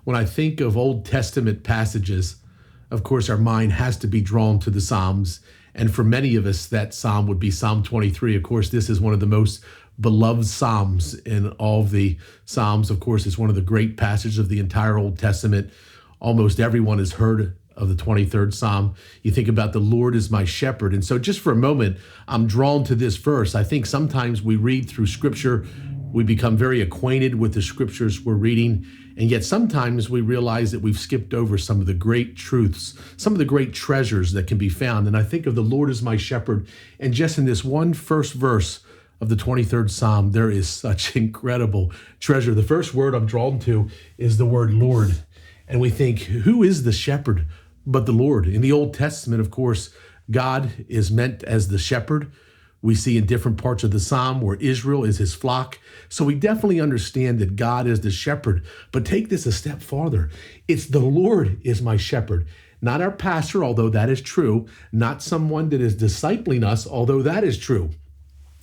When I think of Old Testament passages, of course, our mind has to be drawn to the Psalms. And for many of us, that Psalm would be Psalm 23. Of course, this is one of the most beloved Psalms in all of the Psalms. Of course, it's one of the great passages of the entire Old Testament. Almost everyone has heard of the 23rd Psalm. You think about the Lord is my shepherd. And so just for a moment, I'm drawn to this verse. I think sometimes we read through Scripture, we become very acquainted with the Scriptures we're reading, and yet sometimes we realize that we've skipped over some of the great truths, some of the great treasures that can be found. And I think of the Lord as my shepherd, and just in this one first verse of the 23rd Psalm, there is such incredible treasure. The first word I'm drawn to is the word Lord. And we think, who is the shepherd but the Lord? In the Old Testament, of course, God is meant as the shepherd. We see in different parts of the Psalm where Israel is his flock. So we definitely understand that God is the shepherd. But take this a step farther. It's the Lord is my shepherd. Not our pastor, although that is true. Not someone that is discipling us, although that is true.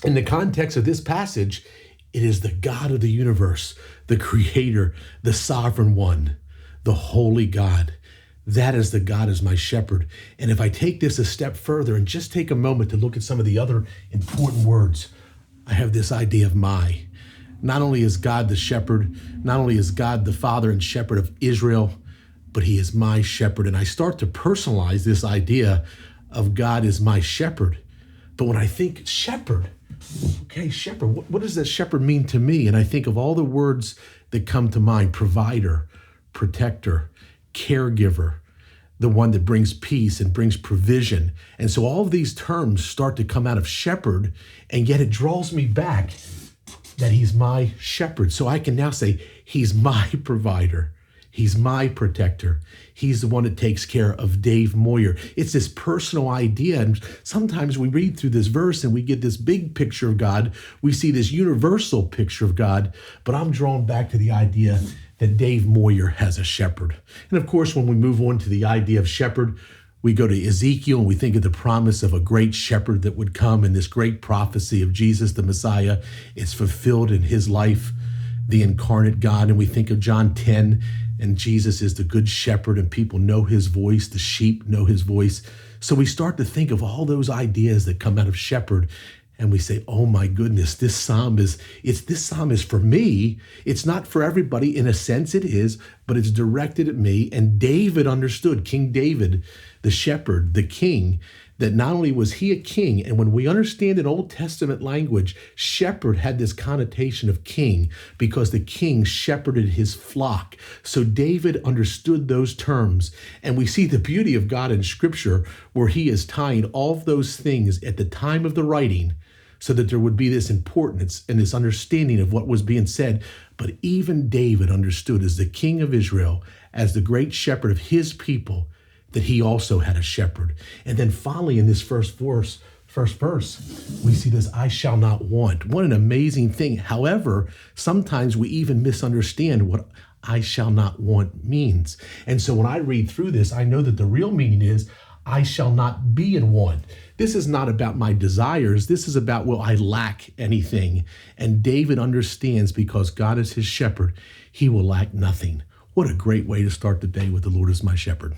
In the context of this passage, it is the God of the universe, the creator, the sovereign one, the holy God. That is the God as my shepherd. And if I take this a step further and just take a moment to look at some of the other important words, I have this idea of my. Not only is God the shepherd, not only is God the father and shepherd of Israel, but he is my shepherd. And I start to personalize this idea of God as my shepherd. But when I think shepherd, okay, shepherd, what does that shepherd mean to me? And I think of all the words that come to mind: provider, protector, caregiver, the one that brings peace and brings provision. And so all of these terms start to come out of shepherd, and yet it draws me back that he's my shepherd. So I can now say he's my provider. He's my protector. He's the one that takes care of Dave Moyer. It's this personal idea. And sometimes we read through this verse and we get this big picture of God. We see this universal picture of God, but I'm drawn back to the idea that Dave Moyer has a shepherd. And of course, when we move on to the idea of shepherd, we go to Ezekiel and we think of the promise of a great shepherd that would come, and this great prophecy of Jesus, the Messiah, is fulfilled in his life, the incarnate God. And we think of John 10, and Jesus is the good shepherd, and people know his voice, the sheep know his voice. So we start to think of all those ideas that come out of shepherd, and we say, oh my goodness, this psalm is for me. It's not for everybody. In a sense it is, but it's directed at me. And David understood, King David, the shepherd, the king, that not only was he a king, and when we understand in Old Testament language, shepherd had this connotation of king because the king shepherded his flock. So David understood those terms, and we see the beauty of God in Scripture where he is tying all of those things at the time of the writing so that there would be this importance and this understanding of what was being said. But even David understood as the king of Israel, as the great shepherd of his people, that he also had a shepherd. And then finally in this first verse, we see this, I shall not want. What an amazing thing. However, sometimes we even misunderstand what I shall not want means. And so when I read through this, I know that the real meaning is, I shall not be in want. This is not about my desires. This is about, will I lack anything? And David understands, because God is his shepherd, he will lack nothing. What a great way to start the day with the Lord as my shepherd.